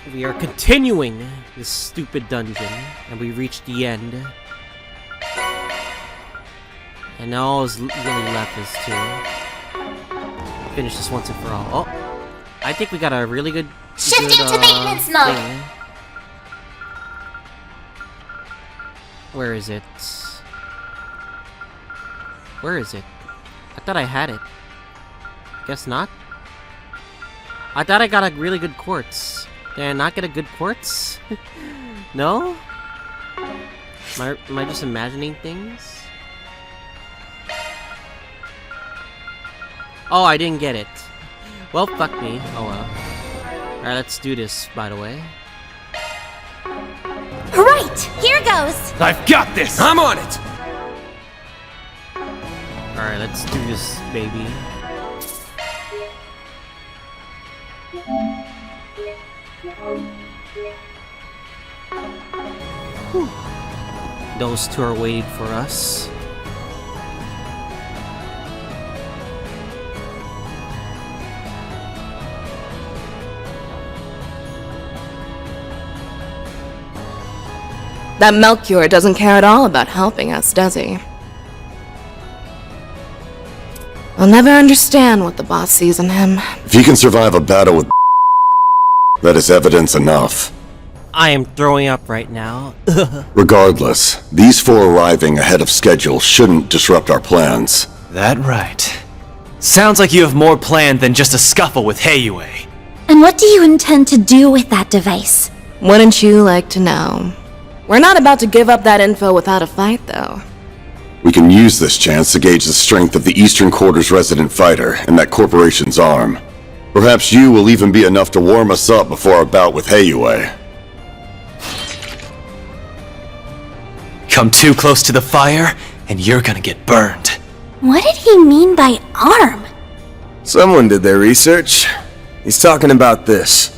We are continuing this stupid dungeon, and we reached the end. And now all is really left is to finish this once and for all. Oh, I think we got a really good Shifting to maintenance mode. thing. Where is it? Where is it? I thought I had it. Guess not. I thought I got a really good quartz. Did I not get a good quartz? No? Am I just imagining things? Oh, I didn't get it. Well, fuck me. Oh well. Alright, let's do this, by the way. Right, here goes. I've got this! I'm on it! Alright, let's do this, baby. Whew. Those two are waiting for us. That Melchior doesn't care at all about helping us, does he? I'll never understand what the boss sees in him. If he can survive a battle with that is evidence enough. I am throwing up right now. Regardless, these four arriving ahead of schedule shouldn't disrupt our plans. That right. Sounds like you have more planned than just a scuffle with Heiyue. And what do you intend to do with that device? Wouldn't you like to know? We're not about to give up that info without a fight, though. We can use this chance to gauge the strength of the Eastern Quarter's resident fighter and that corporation's arm. Perhaps you will even be enough to warm us up before our bout with Heiyue. Come too close to the fire, and you're gonna get burned. What did he mean by arm? Someone did their research. He's talking about this.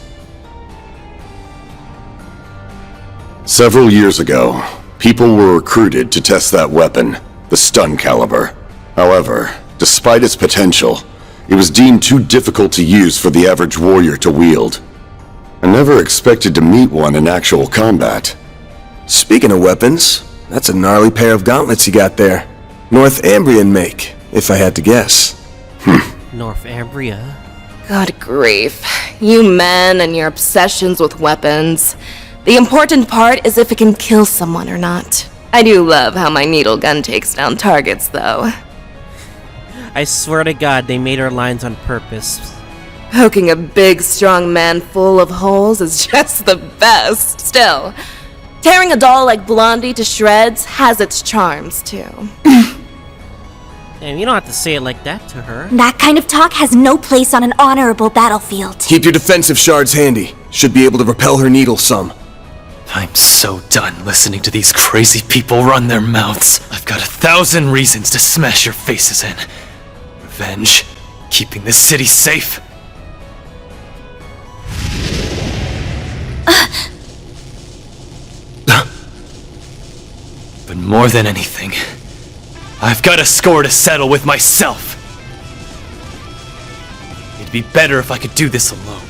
Several years ago, people were recruited to test that weapon, the stun caliber. However, despite its potential, it was deemed too difficult to use for the average warrior to wield. I never expected to meet one in actual combat. Speaking of weapons, that's a gnarly pair of gauntlets you got there. Northambrian make, if I had to guess. Northumbria. Good grief. You men and your obsessions with weapons. The important part is if it can kill someone or not. I do love how my needle gun takes down targets, though. I swear to God, they made our lines on purpose. Poking a big, strong man full of holes is just the best. Still, tearing a doll like Blondie to shreds has its charms, too. And you don't have to say it like that to her. That kind of talk has no place on an honorable battlefield. Keep your defensive shards handy. Should be able to repel her needle some. I'm so done listening to these crazy people run their mouths. I've got 1,000 reasons to smash your faces in. Revenge, keeping this city safe. But more than anything, I've got a score to settle with myself. It'd be better if I could do this alone.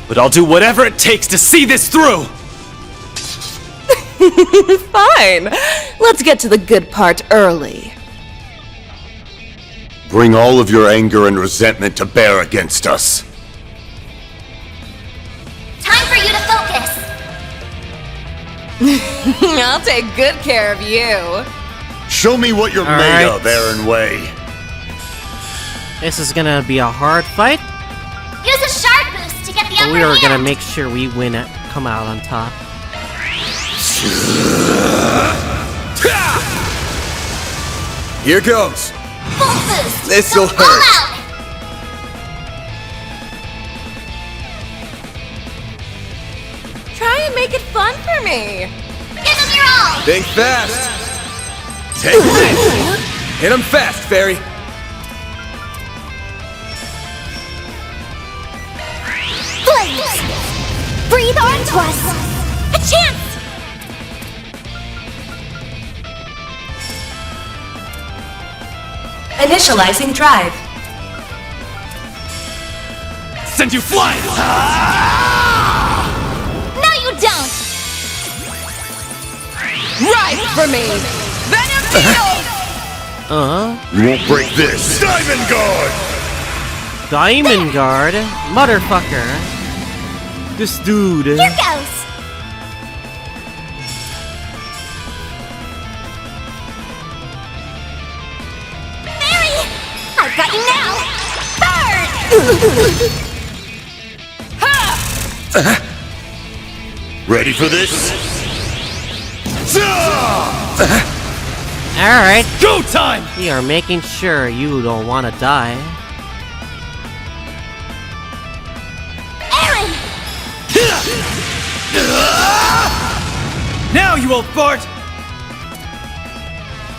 But I'll do whatever it takes to see this through! Fine. Let's get to the good part early. Bring all of your anger and resentment to bear against us. Time for you to focus. I'll take good care of you. Show me what you're made of, Aaron Way. This is gonna be a hard fight. Use a shard boost to get the upper We are hand. gonna make sure we win it, come out on top. Here goes. Full boost. This'll Go all hurt. out. Try and make it fun for me. Give him your all. Think fast. Take this. Hit him fast, Fairy. Flames. Breathe onto us. A chance. Initializing drive. Send you flying! for me! Venom Needle! You won't break this! Diamond Guard! Diamond Guard? Motherfucker. This dude. Here goes! Mary! I've got you now! Burn! Ready for this? Alright, Go time! we are making sure you don't want to die. Aaron! Now, you old fart!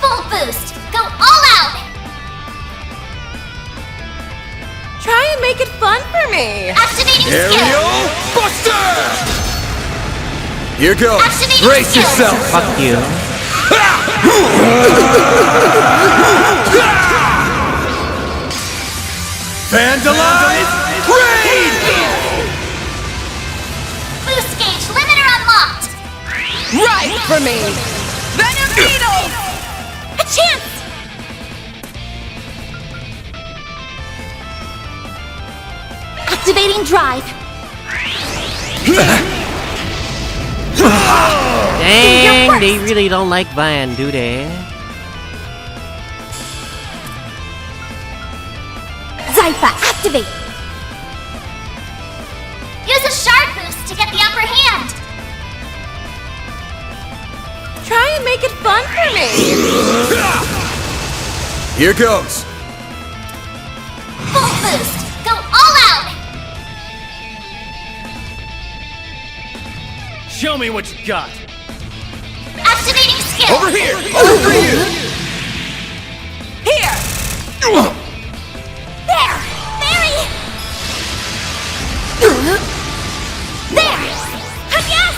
Full boost! Go all out! Try and make it fun for me! Activating skill! Aerial Buster! Here goes. Activating Brace skill! yourself! Fuck you. Vandalize! Raid! Boost gauge limiter unlocked! Right for me! Venom Needle! A chance! Activating drive! Dang, they really don't like Van, do they? Zypha, activate! Use a shard boost to get the upper hand! Try and make it fun for me! Here goes. Full boost! Go all out! Show me what you got! Activating skill! Over here! Over you! Here! There! Mary! There! Yes!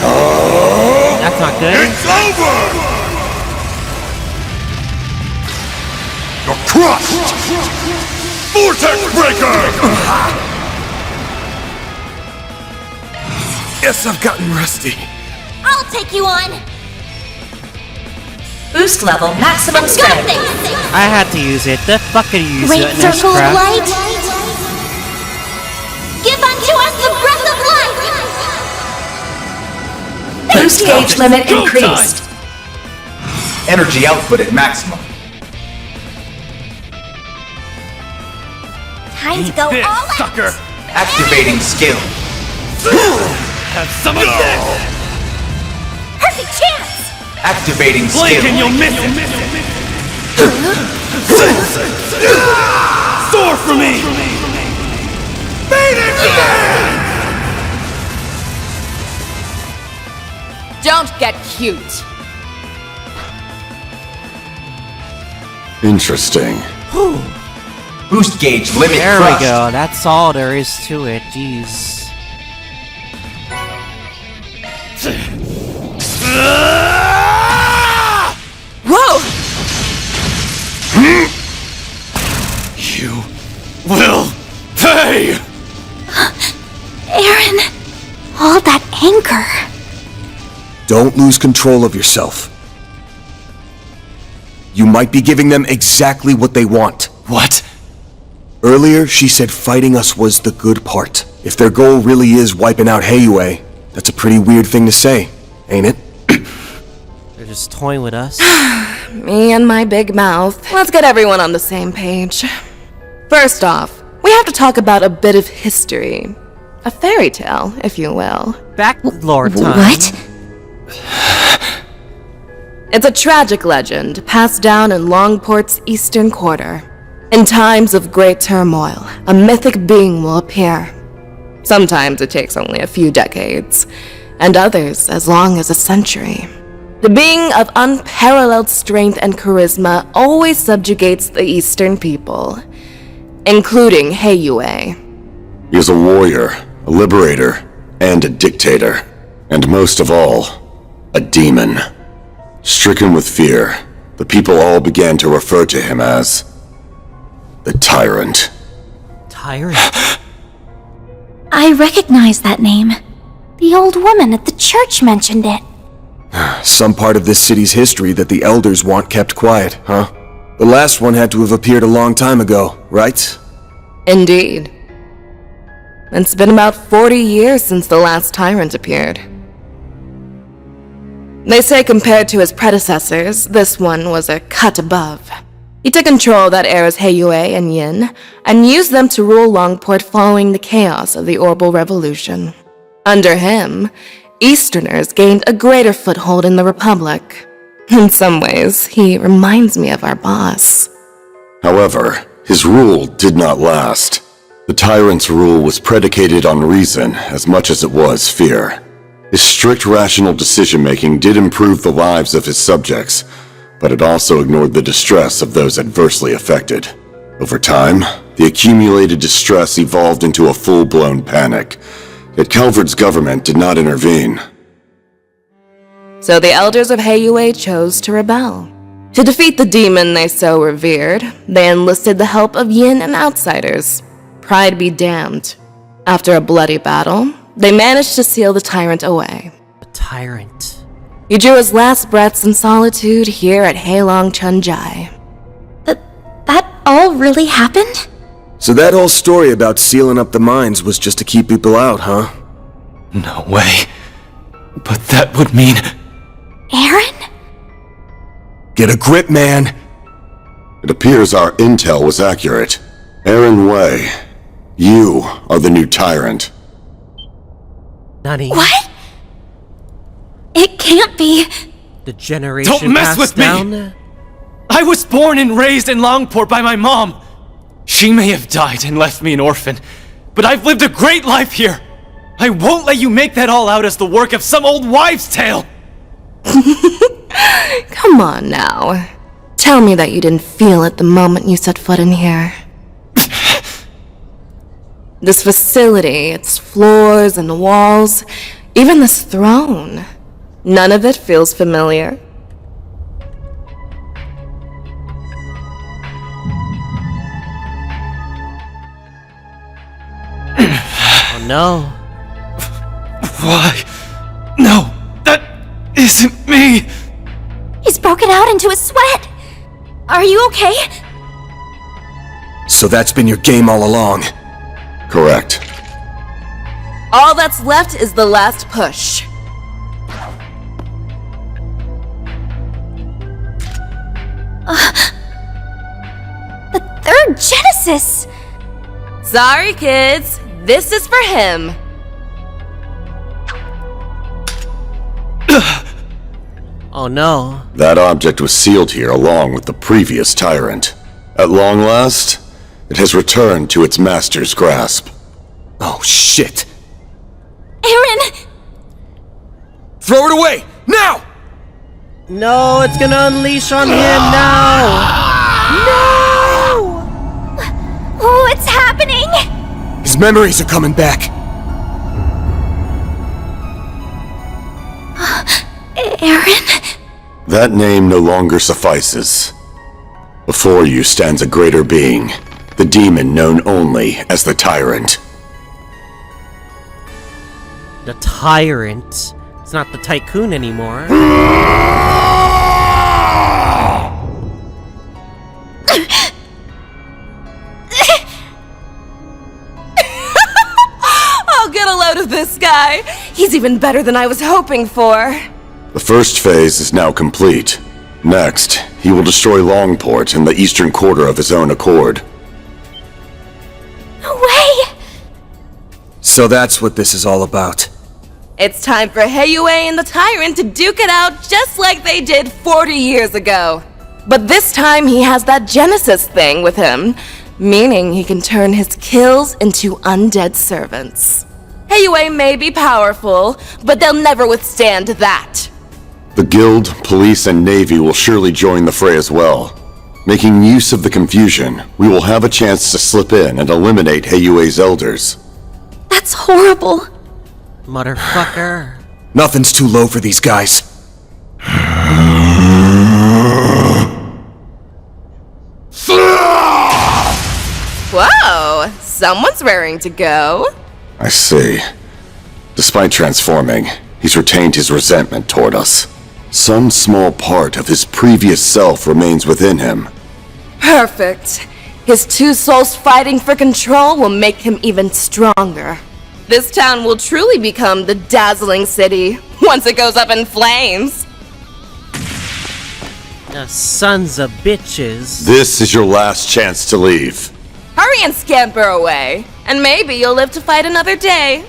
That's not good. It's over! You're crushed! Vortex Breaker! Guess I've gotten rusty. I'll take you on! Boost level maximum Got strength. this! I had to use it. The fuck are you using Great it in this circle of crap? light! Give unto us the breath of life! Boost gauge limit Go increased. Energy output at maximum. Time to go This, all out! sucker! Activating skill. Have some of this! Perfect chance! Activating Blink and skill. you'll miss it! Soar for me! Don't get cute! Interesting. Boost gauge limit There crushed. we go. That's all there is to it. Jeez. Whoa! You will pay! Aaron! All that anger! Don't lose control of yourself. You might be giving them exactly what they want. What? Earlier, she said fighting us was the good part. If their goal really is wiping out Heiyue, that's a pretty weird thing to say, ain't it? They're just toying with us. Me and my big mouth. Let's get everyone on the same page. First off, we have to talk about a bit of history. A fairy tale, if you will. Back lore time. What? It's a tragic legend passed down in Longport's eastern quarter. In times of great turmoil, a mythic being will appear. Sometimes it takes only a few decades, and others as long as a century. The being of unparalleled strength and charisma always subjugates the eastern people, including Heiyue. He is a warrior, a liberator, and a dictator. And most of all, a demon. Stricken with fear, the people all began to refer to him as the Tyrant. Tyrant. I recognize that name. The old woman at the church mentioned it. Some part of this city's history that the elders want kept quiet, huh? The last one had to have appeared a long time ago, right? Indeed. It's been about 40 years since the last Tyrant appeared. They say compared to his predecessors, this one was a cut above. He took control of that era's Heiyue and Yin, and used them to rule Longport following the chaos of the Orbital Revolution. Under him, Easterners gained a greater foothold in the Republic. In some ways, he reminds me of our boss. However, his rule did not last. The Tyrant's rule was predicated on reason as much as it was fear. His strict rational decision-making did improve the lives of his subjects, but it also ignored the distress of those adversely affected. Over time, the accumulated distress evolved into a full-blown panic. Yet Calvard's government did not intervene. So the elders of Heiyue chose to rebel. To defeat the demon they so revered, they enlisted the help of Yin and outsiders. Pride be damned. After a bloody battle, they managed to seal the Tyrant away. The Tyrant. He drew his last breaths in solitude here at Heilong Chunjai. That all really happened? So that whole story about sealing up the mines was just to keep people out, huh? No way. But that would mean... Aaron? Get a grip, man! It appears our intel was accurate. Aaron Wei, you are the new Tyrant. Nani? What? It can't be. The generation Don't mess passed with me! down? I was born and raised in Longport by my mom. She may have died and left me an orphan, but I've lived a great life here. I won't let you make that all out as the work of some old wives' tale. Come on now. Tell me that you didn't feel it the moment you set foot in here. This facility, its floors and walls, even this throne. None of it feels familiar. Oh no. Why? No, that isn't me. He's broken out into a sweat. Are you okay? So that's been your game all along. Correct. All that's left is the last push. The third Genesis! Sorry, kids. This is for him. Oh no. That object was sealed here along with the previous Tyrant. At long last, it has returned to its master's grasp. Oh, shit. Aaron! Throw it away! Now! No, it's gonna unleash on him now! No! What's happening? His memories are coming back. Aaron? That name no longer suffices. Before you stands a greater being, the demon known only as the Tyrant. The Tyrant. It's not the Tycoon anymore. I'll get a load of this guy. He's even better than I was hoping for. The first phase is now complete. Next, he will destroy Longport in the eastern quarter of his own accord. No way! So that's what this is all about. It's time for Heiyue and the Tyrant to duke it out just like they did 40 years ago. But this time he has that Genesis thing with him, meaning he can turn his kills into undead servants. Heiyue may be powerful, but they'll never withstand that. The Guild, Police, and Navy will surely join the fray as well. Making use of the confusion, we will have a chance to slip in and eliminate Heiyue's elders. That's horrible. Motherfucker. Nothing's too low for these guys. Whoa, someone's raring to go. I see. Despite transforming, he's retained his resentment toward us. Some small part of his previous self remains within him. Perfect. His two souls fighting for control will make him even stronger. This town will truly become the dazzling city once it goes up in flames. Sons of bitches. This is your last chance to leave. Hurry and scamper away, and maybe you'll live to fight another day.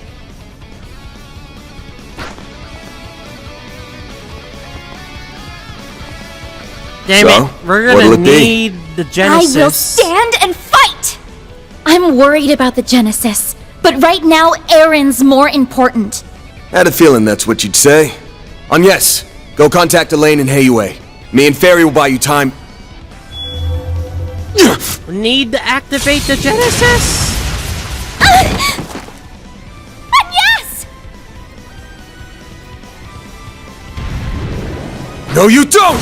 Damn So, it, we're what'll gonna it be? need the Genesis. I will stand and fight! I'm worried about the Genesis, but right now Aaron's more important. Had a feeling that's what you'd say. Yes, go contact Elaine and Heiyue. Me and Fairy will buy you time. We need to activate the Genesis. Yes! No, you don't!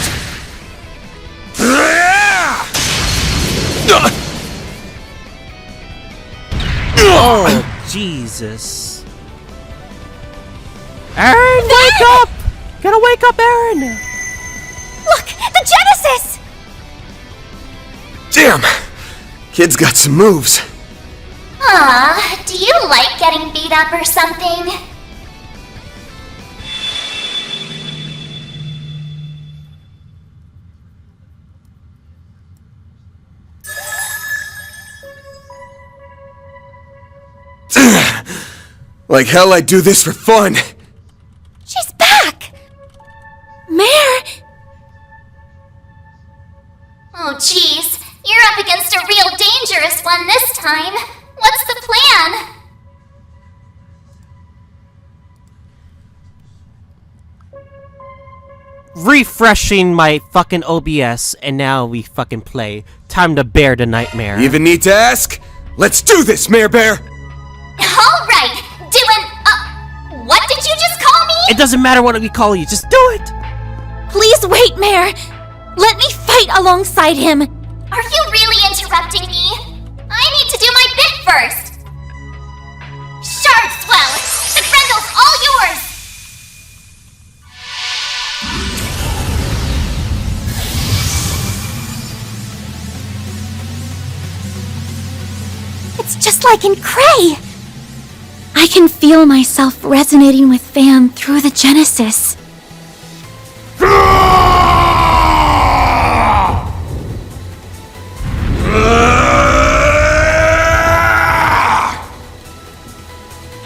Oh, Jesus. Aaron, wake up! Gotta wake up, Aaron! Look, the Genesis! Damn! Kid's got some moves. Aw, do you like getting beat up or something? Like hell I'd do this for fun. She's back! Mare! Oh jeez, you're up against a real dangerous one this time. What's the plan? Refreshing my fucking OBS, and now we fucking play. Time to bear the nightmare. You even need to ask? Let's do this, Mare Bear! Alright, what did you just call me? It doesn't matter what we call you, just do it! Please wait, Mare! Let me fight alongside him! Are you really interrupting me? I need to do my bit first! Shard Swell! The Grendel's all yours! It's just like in Cray! I can feel myself resonating with Van through the Genesis.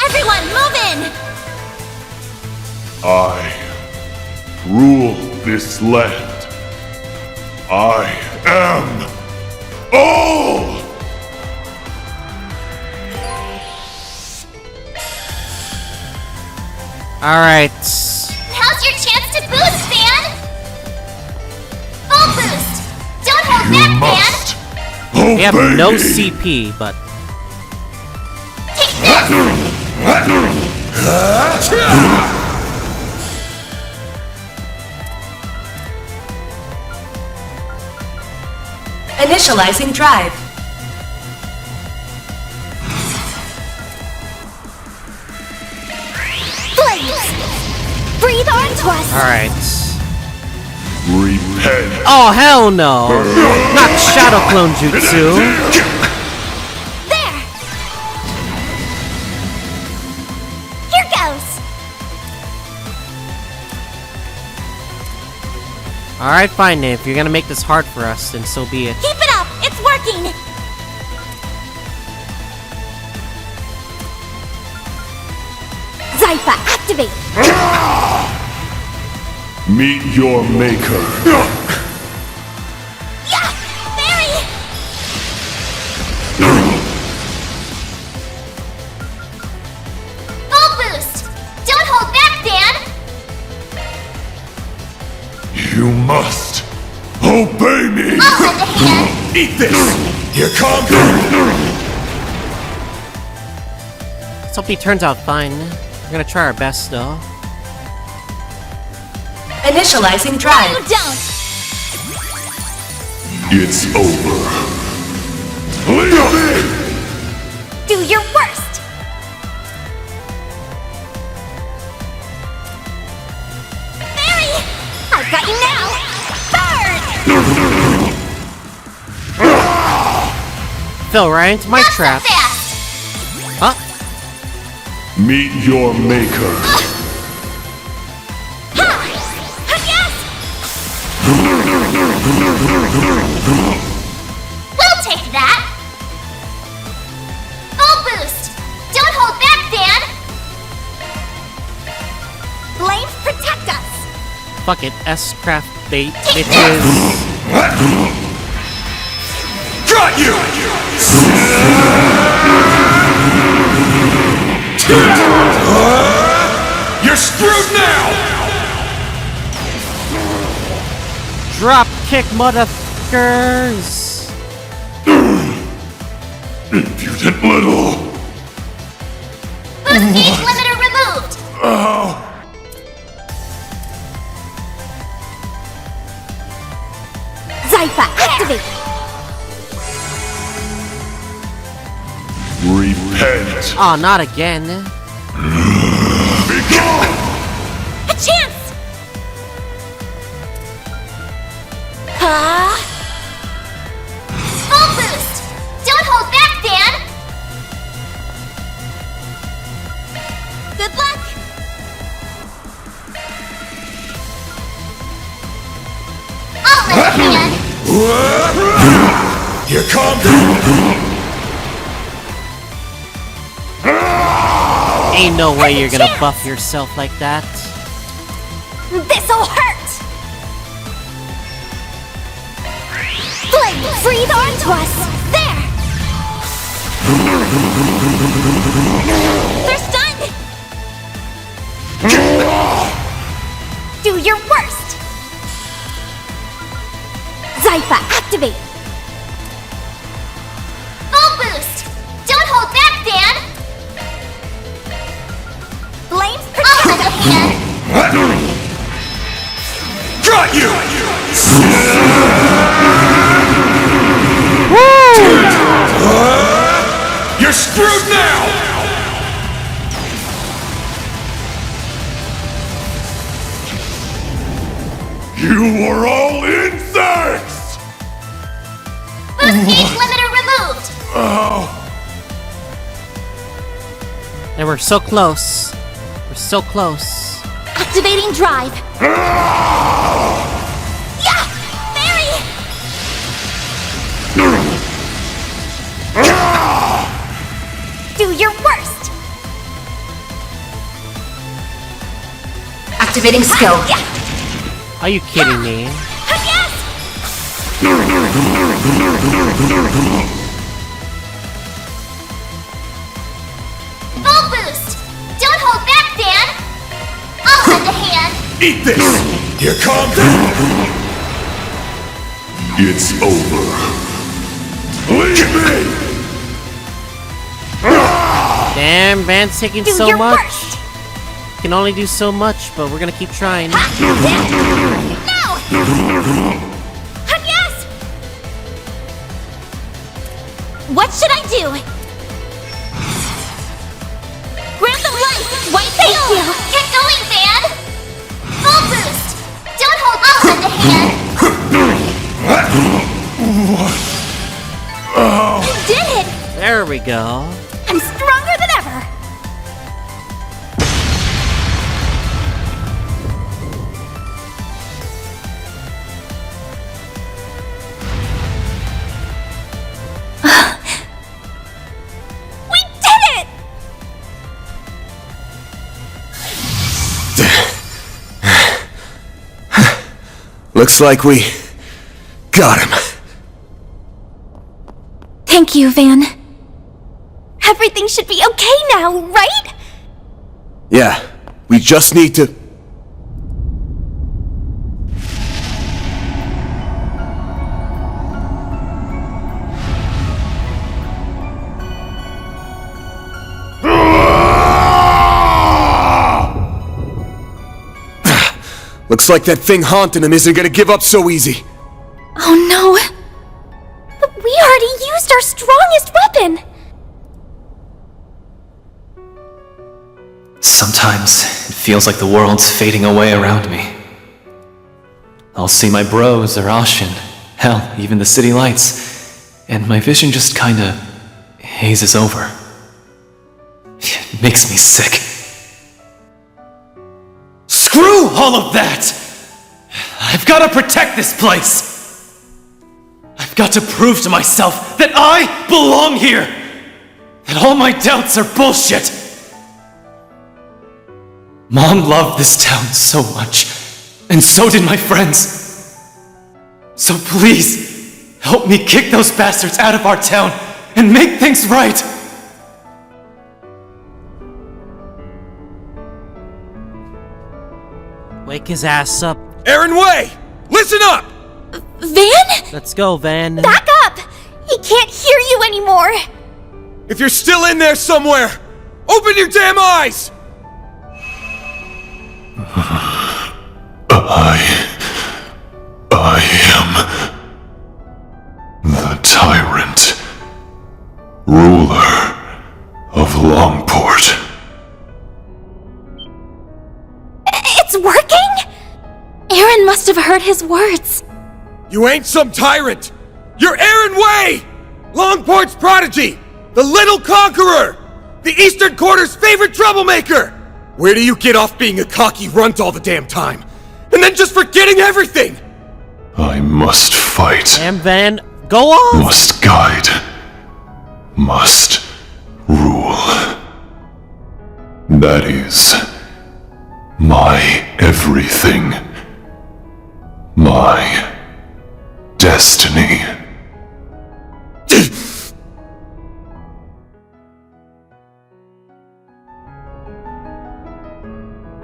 Everyone, move in! I rule this land. I am all! Alright. Now's your chance to boost, Van! Full boost! Don't hold You back, must Van! We have obey no me. CP, but... Take this! Initializing drive. Blaze! Breathe onto us! Alright. Repent. Oh, hell no! Not Shadow Clone Jutsu! There! Here goes! Alright, fine, if you're gonna make this hard for us, then so be it. Keep it up! It's working! Zypha, activate! Meet your maker. Yeah! Barry! Full boost! Don't hold back, Dan! You must obey me. I'll lend a hand! Eat this. Here comes. Let's hope he turns out fine. We're gonna try our best, though. Initializing You drive. don't! It's over. Leave me. Do your worst! fell right into my Not so trap. fast! Huh? Meet your maker. Yes! We'll take that! Full boost! Don't hold back, Dan! Flames protect us! Fuck it, S-craft bait, Take bitches. Got you! You're screwed now! Drop kick, motherfuckers! Impudent little. Boost gauge limiter removed! Oh. Zypha, activate! Repent. Oh, not again. Be gone! A chance! Full boost! Don't hold back, Dan! Good luck! I'll lend a hand! Here comes. Ain't no way you're gonna buff yourself like that. This'll hurt! Flame, breathe onto us! There! They're stunned! Do your worst! Zypha, activate! Full boost! Don't hold back, Dan! Flames protect! I'll lend a hand! Got you! You're screwed now! You are all insects! Boost gauge limiter removed! Oh, And we're so close. We're so close. Activating drive! Yeah! Barry! Do your worst! Activating skill. Yeah! Are you kidding me? Yes! Full boost! Don't hold back, Dan! I'll lend a hand! eat this! Here comes. It's over. Leave me! Damn, Van's taking Do so your much. worst! Can only do so much, but we're gonna keep trying. No! Yes! What should I do? Grab the light! White you! Get going, Van! Full boost! Don't hold I'll lend a hand! You did it! There we go. I'm stronger than ever! We did it! Looks like we got him. Thank you, Van. Everything should be okay now, right? Yeah, we just need to... Looks like that thing haunting him isn't gonna give up so easy. Oh no! But we already used our strongest weapon! Sometimes it feels like the world's fading away around me. I'll see my bros or Ashin, hell, even the city lights, and my vision just kinda hazes over. It makes me sick. Screw all of that! I've gotta protect this place! I've got to prove to myself that I belong here! That all my doubts are bullshit! Mom loved this town so much, and so did my friends. So please, help me kick those bastards out of our town and make things right! Wake his ass up. Aaron Way! Listen up! Van? Let's go, Van. Back up! He can't hear you anymore! If you're still in there somewhere, open your damn eyes! I am the Tyrant, ruler of Longport. It's working? Aaron must have heard his words. You ain't some tyrant! You're Aaron Way! Longport's prodigy! The little conqueror! The Eastern Quarter's favorite troublemaker! Where do you get off being a cocky runt all the damn time? And then just forgetting everything! I must fight. Damn, Van. Go on! Must guide. Must rule. That is my everything. My destiny.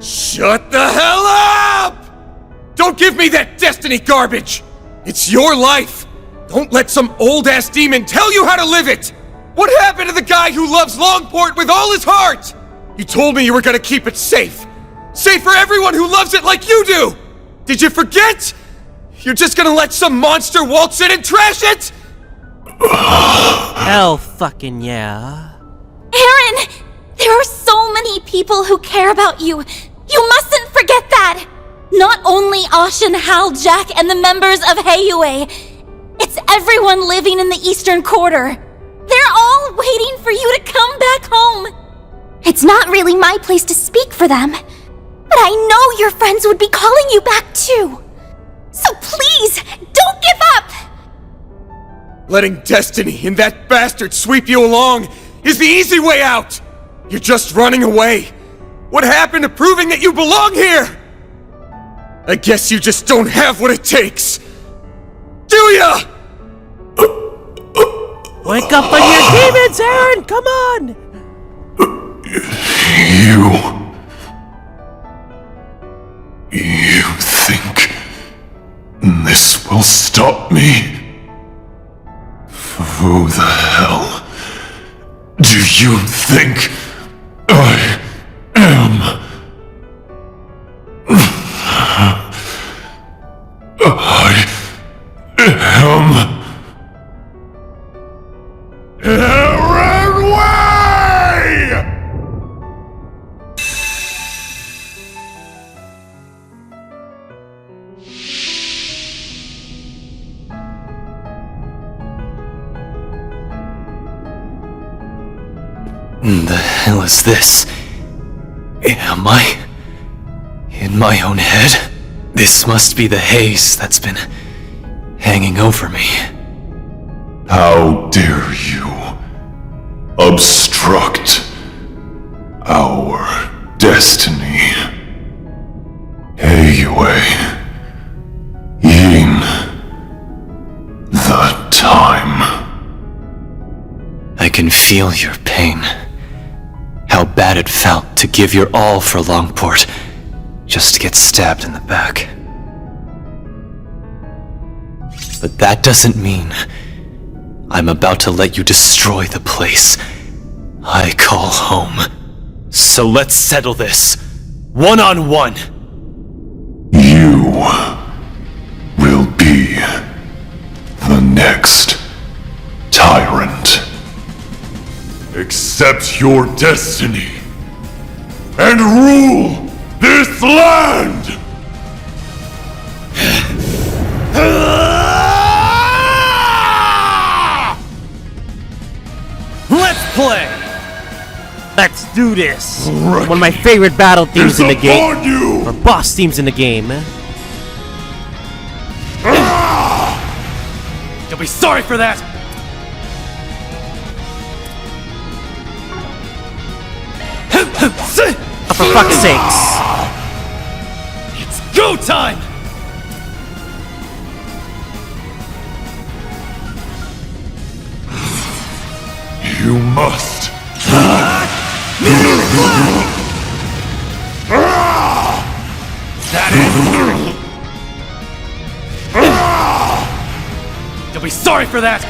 Shut the hell up! Don't give me that destiny garbage! It's your life! Don't let some old-ass demon tell you how to live it! What happened to the guy who loves Longport with all his heart? You told me you were gonna keep it safe. Safe for everyone who loves it like you do! Did you forget? You're just gonna let some monster waltz in and trash it? Hell fucking yeah. Aaron! There are so many people who care about you. You mustn't forget that! Not only Ashen, Hal, Jack, and the members of Heiyue. It's everyone living in the Eastern Quarter. They're all waiting for you to come back home. It's not really my place to speak for them, but I know your friends would be calling you back too. So please, don't give up! Letting destiny and that bastard sweep you along is the easy way out! You're just running away. What happened to proving that you belong here? I guess you just don't have what it takes. Do ya? Wake up on your demons, Aaron! Come on! You think this will stop me? Who the hell do you think I am? I am Aaron Way! The hell is this? Am I in my own head? This must be the haze that's been hanging over me. How dare you obstruct our destiny? Heiyue, Yin, the time. I can feel your pain. How bad it felt to give your all for Longport, just to get stabbed in the back. But that doesn't mean I'm about to let you destroy the place I call home. So let's settle this, one-on-one. You will be the next Tyrant. Accept your destiny and rule this land! play! Let's do this! One of my favorite battle themes in the game. Or boss themes in the game. You'll be sorry for that! Oh, for fuck's sakes. It's go time! You must. That it? You'll be sorry for that!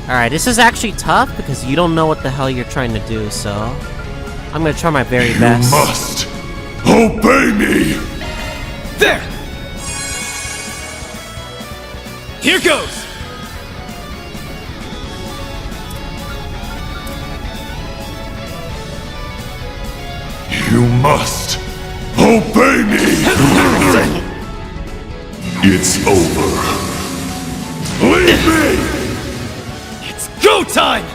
Alright, this is actually tough because you don't know what the hell you're trying to do, so I'm gonna try my very best. You must obey me. There! Here goes! You must obey me. It's over. Leave me. It's go time!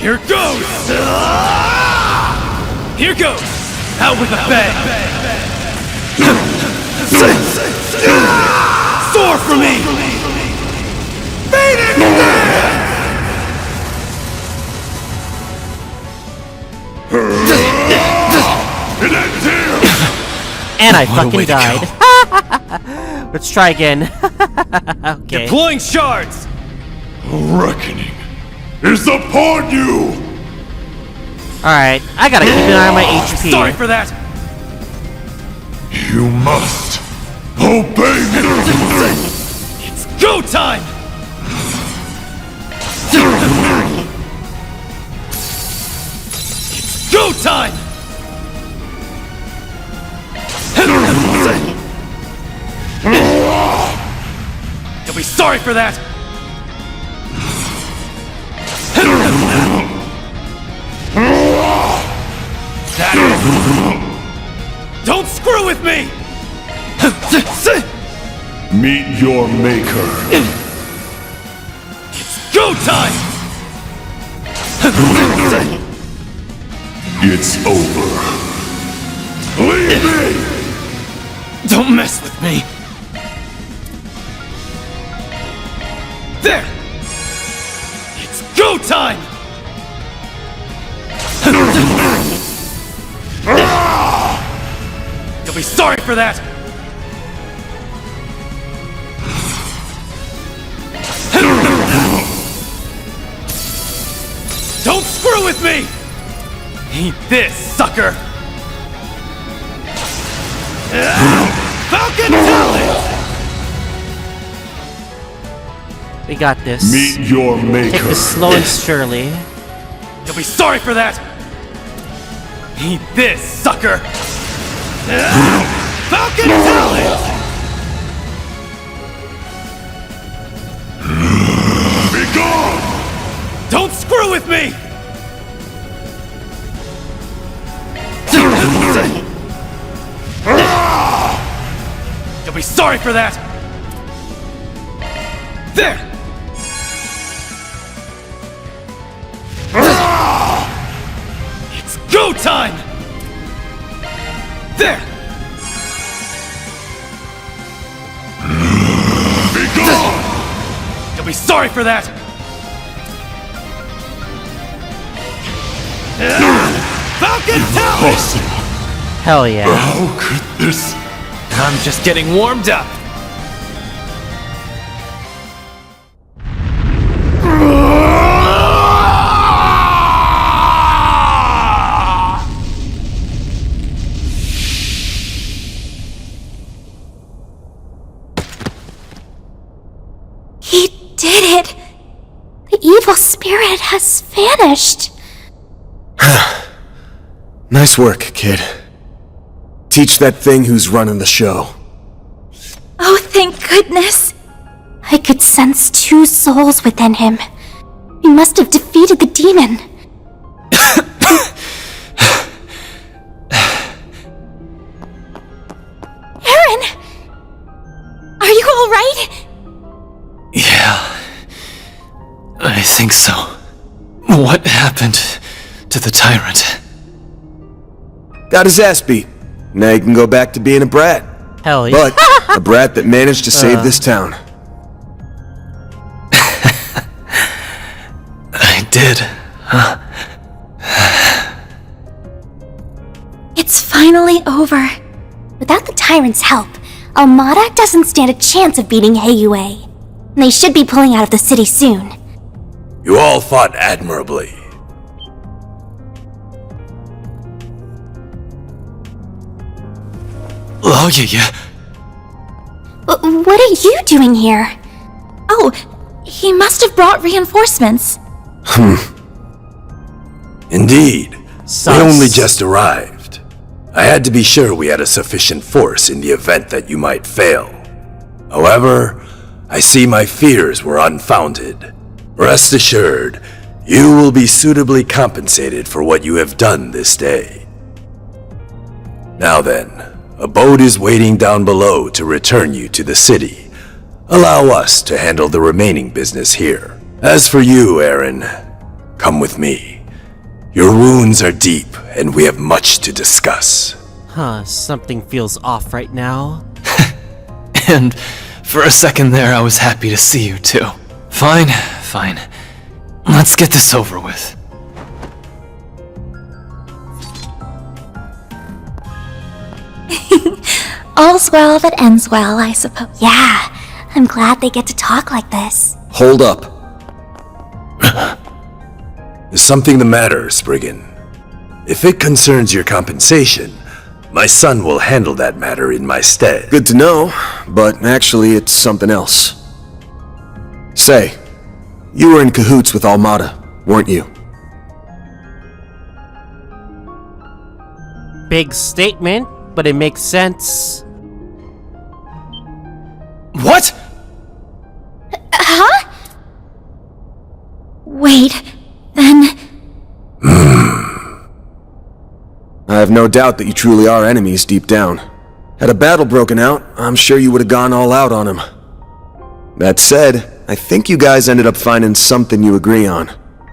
Here goes! Here goes! Out with a bang! Soar for me! Fade it! And I fucking died. Let's try again. Okay. Deploying shards! Reckoning is upon you. Alright, I gotta keep an eye on my HP. Sorry for that! You must obey me. It's go time! It's go time! You'll be sorry for that! That is... Don't screw with me! Meet your maker. It's go time! It's over. Leave me. Don't mess with me! There! It's go time! You'll be sorry for that! Don't screw with me! Eat this, sucker! Falcon Talent! We got this. Meet your maker. Take this slow and surely. You'll be sorry for that! Eat this, sucker! Falcon Talent! Be gone! Don't screw with me! You'll be sorry for that! There! It's go time! There! Be gone! You'll be sorry for that! Falcon Talent! Impossible. Hell yeah. How could this? I'm just getting warmed up. He did it! The evil spirit has vanished. Nice work, kid. Teach that thing who's running the show. Oh, thank goodness. I could sense two souls within him. We must have defeated the demon. Aaron! Are you alright? think so. What happened to the Tyrant? Got his ass beat. Now he can go back to being a brat. Hell yeah. But a brat that managed to save this town. I did, huh? It's finally over. Without the Tyrant's help, Almata doesn't stand a chance of beating Heiyue. They should be pulling out of the city soon. You all fought admirably. Oh, yeah. What are you doing here? Oh, he must have brought reinforcements. Indeed. Sus. We only just arrived. I had to be sure we had a sufficient force in the event that you might fail. However, I see my fears were unfounded. Rest assured, you will be suitably compensated for what you have done this day. Now then, a boat is waiting down below to return you to the city. Allow us to handle the remaining business here. As for you, Aaron, come with me. Your wounds are deep, and we have much to discuss. Huh, something feels off right now. And for a second there, I was happy to see you too. Fine. Let's get this over with. All's well that ends well, I suppose. Yeah, I'm glad they get to talk like this. Hold up. Is something the matter, Spriggan? If it concerns your compensation, my son will handle that matter in my stead. Good to know, but actually it's something else. Say, you were in cahoots with Almata, weren't you? Big statement, but it makes sense. What? Huh? Wait, then... I have no doubt that you truly are enemies deep down. Had a battle broken out, I'm sure you would have gone all out on him. That said, I think you guys ended up finding something you agree on.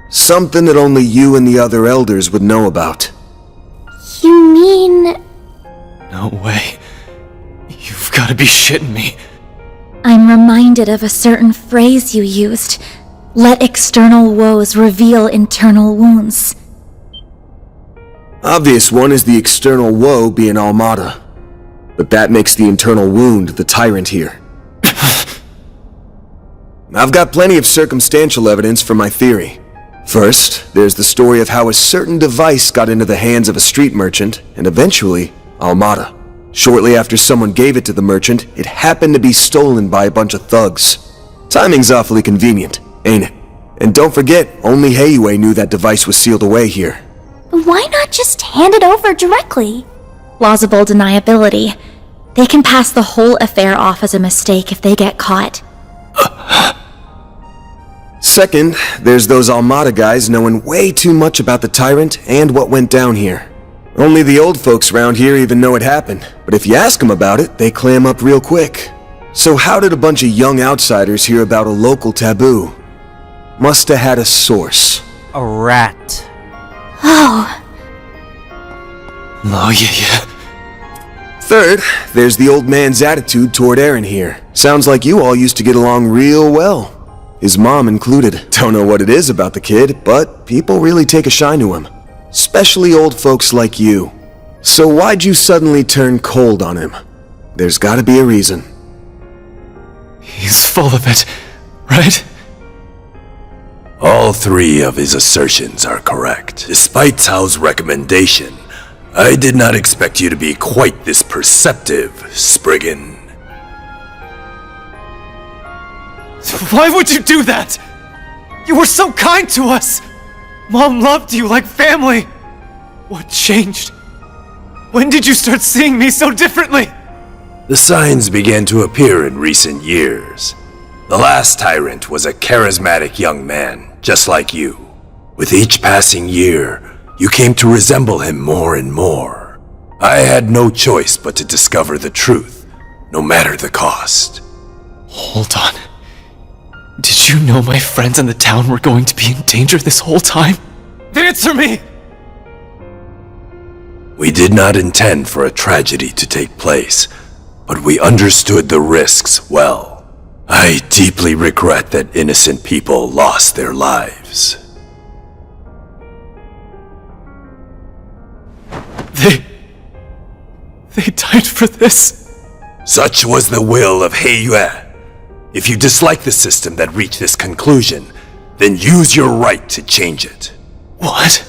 Something that only you and the other elders would know about. You mean... No way. You've gotta be shitting me. I'm reminded of a certain phrase you used. Let external woes reveal internal wounds. Obvious one is the external woe being Almata. But that makes the internal wound the Tyrant here. I've got plenty of circumstantial evidence for my theory. First, there's the story of how a certain device got into the hands of a street merchant, and eventually, Almata. Shortly after someone gave it to the merchant, it happened to be stolen by a bunch of thugs. Timing's awfully convenient, ain't it? And don't forget, only Heiyue knew that device was sealed away here. Why not just hand it over directly? Plausible deniability. They can pass the whole affair off as a mistake if they get caught. Second, there's those Almata guys knowing way too much about the Tyrant and what went down here. Only the old folks around here even know it happened, but if you ask them about it, they clam up real quick. So how did a bunch of young outsiders hear about a local taboo? Must have had a source. A rat. Oh. Oh, yeah. Third, there's the old man's attitude toward Aaron here. Sounds like you all used to get along real well. His mom included. Don't know what it is about the kid, but people really take a shine to him. Especially old folks like you. So why'd you suddenly turn cold on him? There's gotta be a reason. He's full of it, right? All three of his assertions are correct. Despite Cao's recommendation, I did not expect you to be quite this perceptive, Spriggan. Why would you do that? You were so kind to us! Mom loved you like family! What changed? When did you start seeing me so differently? The signs began to appear in recent years. The last Tyrant was a charismatic young man, just like you. With each passing year, you came to resemble him more and more. I had no choice but to discover the truth, no matter the cost. Hold on. Did Did you know my friends in the town were going to be in danger this whole time? Answer me! We did not intend for a tragedy to take place, but we understood the risks well. I deeply regret that innocent people lost their lives. They died for this. Such was the will of Heiyue. If you dislike the system that reached this conclusion, then use your right to change it. What?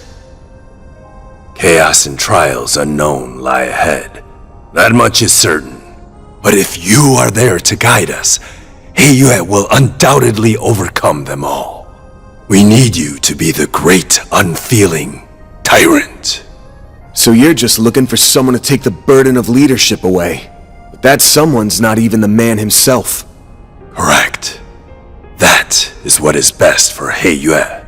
Chaos and trials unknown lie ahead. That much is certain. But if you are there to guide us, Heiyue will undoubtedly overcome them all. We need you to be the great, unfeeling Tyrant. So you're just looking for someone to take the burden of leadership away. But that someone's not even the man himself. Correct. That is what is best for Heiyue.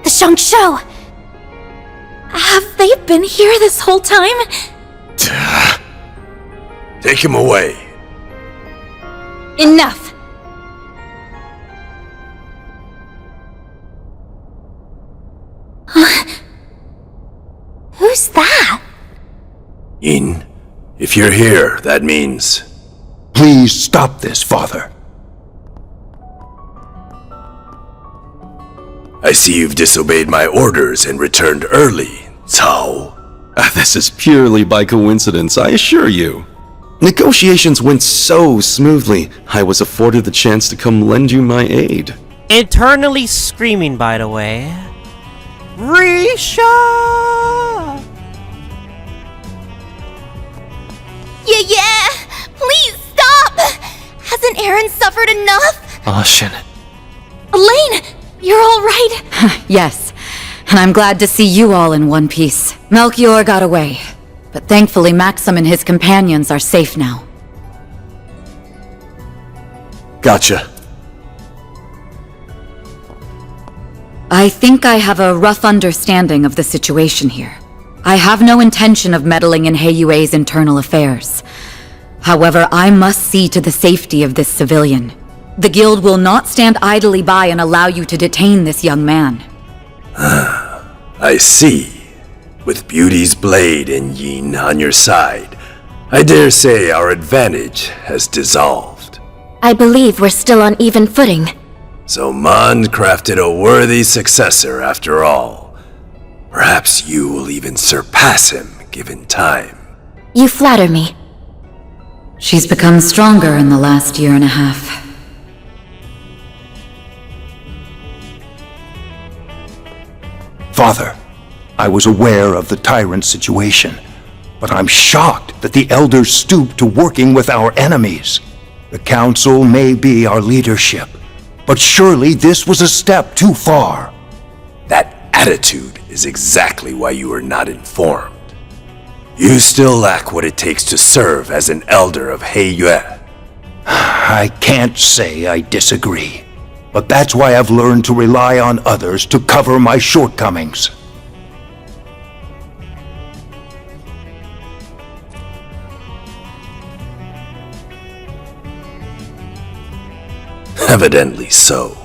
The Shangshou! Have they been here this whole time? Take him away. Enough! Who's that? Yin, if you're here, that means... Please stop this, Father. I see you've disobeyed my orders and returned early, Cao. This is purely by coincidence, I assure you. Negotiations went so smoothly, I was afforded the chance to come lend you my aid. Internally screaming, by the way. Risha! Yeah! Please stop! Hasn't Aaron suffered enough? Aw, shit. Elaine! You're alright? Yes, and I'm glad to see you all in one piece. Melchior got away, but thankfully Maxim and his companions are safe now. Gotcha. I think I have a rough understanding of the situation here. I have no intention of meddling in Heiyue's internal affairs. However, I must see to the safety of this civilian. The guild will not stand idly by and allow you to detain this young man. I see. With Beauty's blade and Yin on your side, I dare say our advantage has dissolved. I believe we're still on even footing. So Mond crafted a worthy successor after all. Perhaps you will even surpass him, given time. You flatter me. She's become stronger in the last year and a half. Father, I was aware of the Tyrant situation, but I'm shocked that the Elders stooped to working with our enemies. The Council may be our leadership, but surely this was a step too far. That attitude is exactly why you are not informed. You still lack what it takes to serve as an Elder of Heiyue. I can't say I disagree. But that's why I've learned to rely on others to cover my shortcomings. Evidently so.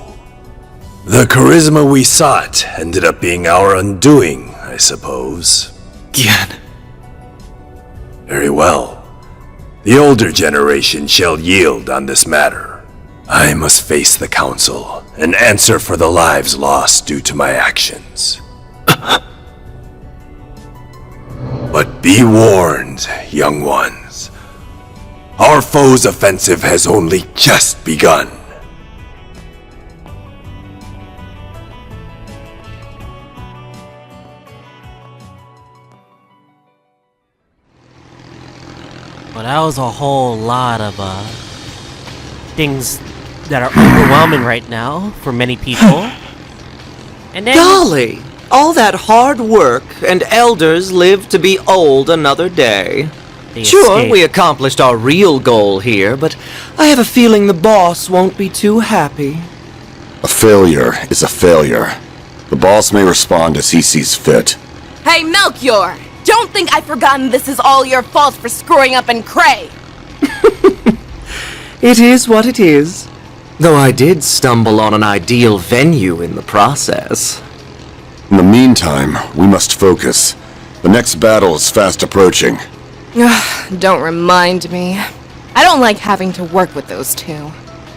The charisma we sought ended up being our undoing, I suppose. Gian. Very well. The older generation shall yield on this matter. I must face the Council and answer for the lives lost due to my actions. But be warned, young ones. Our foe's offensive has only just begun. Well, that was a whole lot of things that are overwhelming right now for many people. And then Golly! All that hard work, and elders live to be old another day. Sure, escaped. we accomplished our real goal here, but I have a feeling the boss won't be too happy. A failure is a failure. The boss may respond as he sees fit. Hey, Melchior! Don't think I've forgotten this is all your fault for screwing up in Cray! It is what it is. Though I did stumble on an ideal venue in the process. In the meantime, we must focus. The next battle is fast approaching. Don't remind me. I don't like having to work with those two.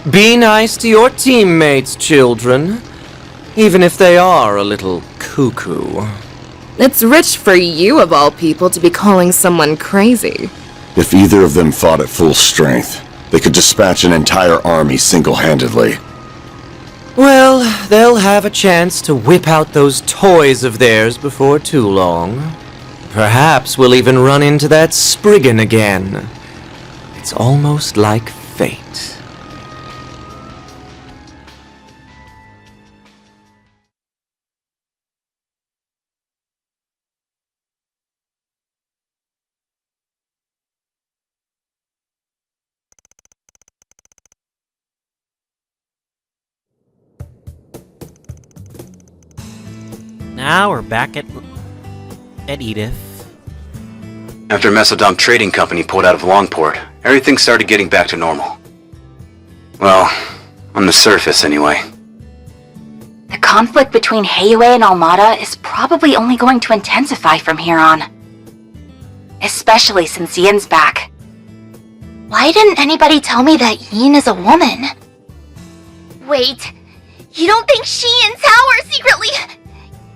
Be nice to your teammates, children. Even if they are a little cuckoo. It's rich for you, of all people, to be calling someone crazy. If either of them fought at full strength, they could dispatch an entire army single-handedly. Well, they'll have a chance to whip out those toys of theirs before too long. Perhaps we'll even run into that Spriggan again. It's almost like fate. Now we're back at Edith. After Mesodom Trading Company pulled out of Longport, everything started getting back to normal. Well, on the surface anyway. The conflict between Heiyue and Almata is probably only going to intensify from here on. Especially since Yin's back. Why didn't anybody tell me that Yin is a woman? Wait, you don't think she and Tao are secretly...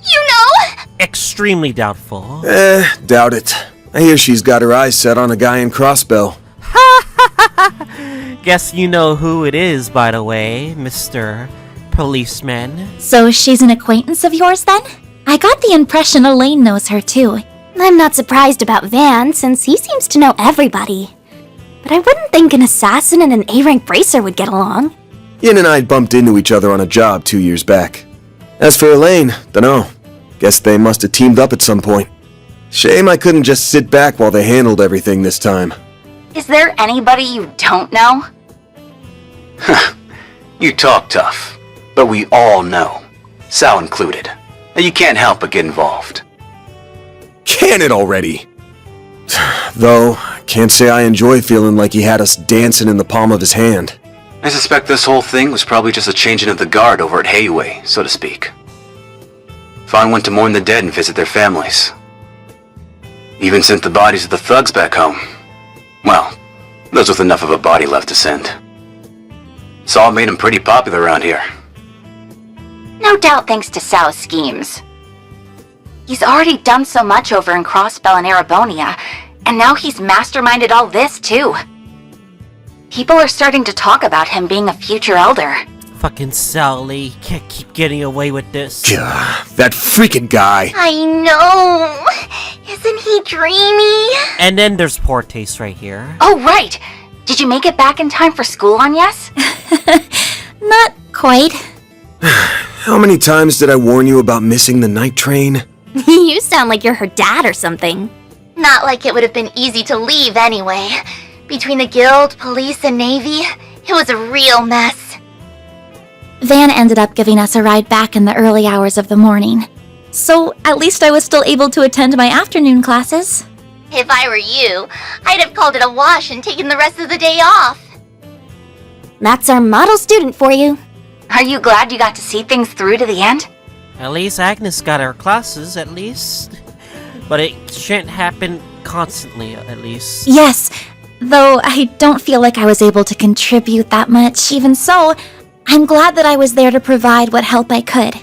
You know? Extremely doubtful. Doubt it. I hear she's got her eyes set on a guy in Crossbow. Guess you know who it is, by the way, Mr. Policeman. So she's an acquaintance of yours then? I got the impression Elaine knows her too. I'm not surprised about Van, since he seems to know everybody. But I wouldn't think an assassin and an A-rank bracer would get along. Yin and I bumped into each other on a job 2 years back. As for Elaine, dunno. Guess they must have teamed up at some point. Shame I couldn't just sit back while they handled everything this time. Is there anybody you don't know? You talk tough, but we all know, Sal included, that you can't help but get involved. Can it already? Though, I can't say I enjoy feeling like he had us dancing in the palm of his hand. I suspect this whole thing was probably just a changing of the guard over at Heiyue, so to speak. Fawn went to mourn the dead and visit their families. Even sent the bodies of the thugs back home. Well, those with enough of a body left to send. Saul made him pretty popular around here. No doubt thanks to Sal's schemes. He's already done so much over in Crossbell and Arabonia, and now he's masterminded all this too. People are starting to talk about him being a future elder. Fucking Sally, can't keep getting away with this. That freaking guy. I know! Isn't he dreamy? And then there's poor taste right here. Oh, right! Did you make it back in time for school on Yes? Not quite. How many times did I warn you about missing the night train? You sound like you're her dad or something. Not like it would have been easy to leave anyway. Between the guild, police, and navy, it was a real mess. Van ended up giving us a ride back in the early hours of the morning. So at least I was still able to attend my afternoon classes. If I were you, I'd have called it a wash and taken the rest of the day off. That's our model student for you. Are you glad you got to see things through to the end? At least Agnes got her classes, at least. But it shouldn't happen constantly, at least. Yes, though I don't feel like I was able to contribute that much. Even so, I'm glad that I was there to provide what help I could.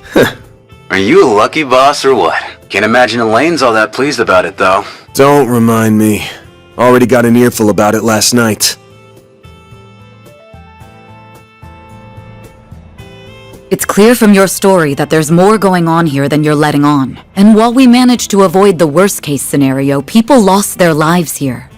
Are you a lucky boss or what? Can't imagine Elaine's all that pleased about it, though. Don't remind me. Already got an earful about it last night. It's clear from your story that there's more going on here than you're letting on. And while we managed to avoid the worst-case scenario, people lost their lives here.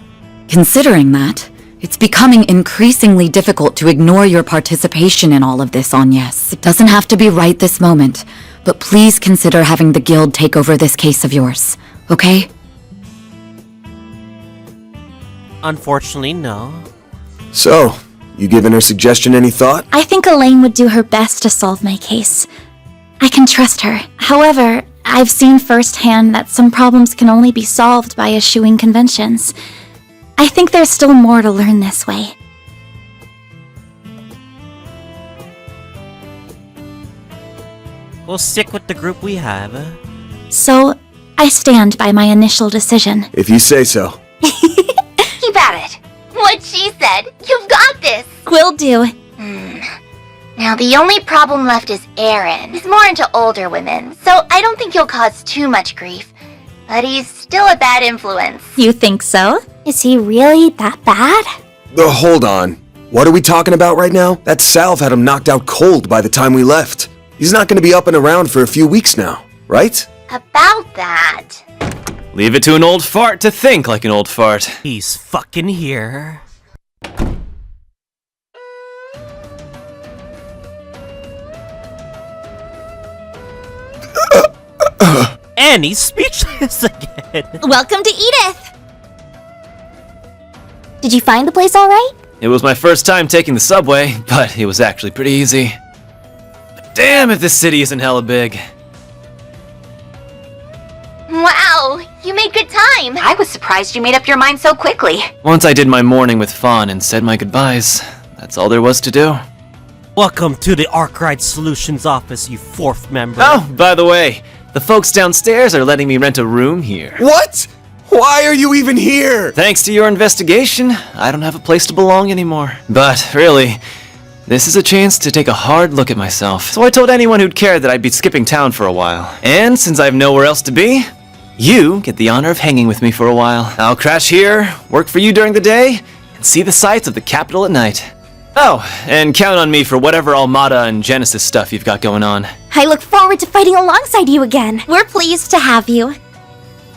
Considering that, it's becoming increasingly difficult to ignore your participation in all of this on Yes. It doesn't have to be right this moment, but please consider having the guild take over this case of yours, okay? Unfortunately, no. So, you giving her suggestion any thought? I think Elaine would do her best to solve my case. I can trust her. However, I've seen firsthand that some problems can only be solved by eschewing conventions. I think there's still more to learn this way. We'll stick with the group we have. So, I stand by my initial decision. If you say so. Keep at it. What she said. You've got this. Will do. Now, the only problem left is Aaron. He's more into older women, so I don't think he'll cause too much grief. But he's still a bad influence. You think so? Is he really that bad? Hold on. What are we talking about right now? That salve had him knocked out cold by the time we left. He's not going to be up and around for a few weeks now, right? About that. Leave it to an old fart to think like an old fart. He's fucking here. And he's speechless again. Welcome to Edith! Did you find the place alright? It was my first time taking the subway, but it was actually pretty easy. But damn if this city isn't hella big. Wow, you made good time. I was surprised you made up your mind so quickly. Once I did my morning with Fawn and said my goodbyes, that's all there was to do. Welcome to the Arkwright Solutions office, you fourth member. Oh, by the way, the folks downstairs are letting me rent a room here. What? Why are you even here? Thanks to your investigation, I don't have a place to belong anymore. But really, this is a chance to take a hard look at myself. So I told anyone who'd care that I'd be skipping town for a while. And since I've nowhere else to be, you get the honor of hanging with me for a while. I'll crash here, work for you during the day, and see the sights of the capital at night. Oh, and count on me for whatever Almata and Genesis stuff you've got going on. I look forward to fighting alongside you again. We're pleased to have you.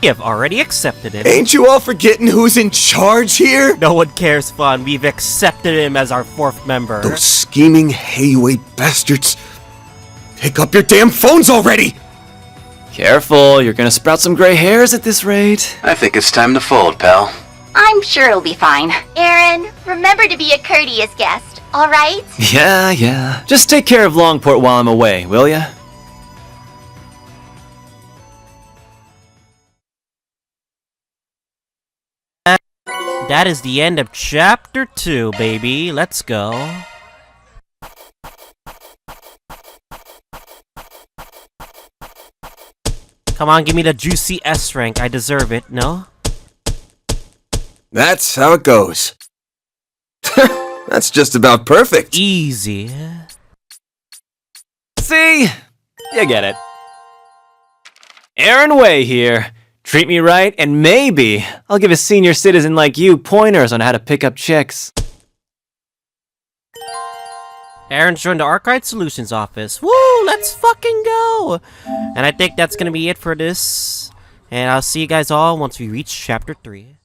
We have already accepted him. Ain't you all forgetting who's in charge here? No one cares, Fawn. We've accepted him as our fourth member. Those scheming Heiyue bastards. Pick up your damn phones already! Careful, you're gonna sprout some gray hairs at this rate. I think it's time to fold, pal. I'm sure it'll be fine. Aaron, remember to be a courteous guest, alright? Yeah. Just take care of Longport while I'm away, will ya? That is the end of chapter 2, baby. Let's go. Come on, give me the juicy S rank. I deserve it, no? That's how it goes. That's just about perfect. Easy. See? You get it. Aaron Way here. Treat me right, and maybe I'll give a senior citizen like you pointers on how to pick up chicks. Aaron's joined the Arkwright Solutions office. Woo, let's fucking go! And I think that's gonna be it for this. And I'll see you guys all once we reach chapter 3.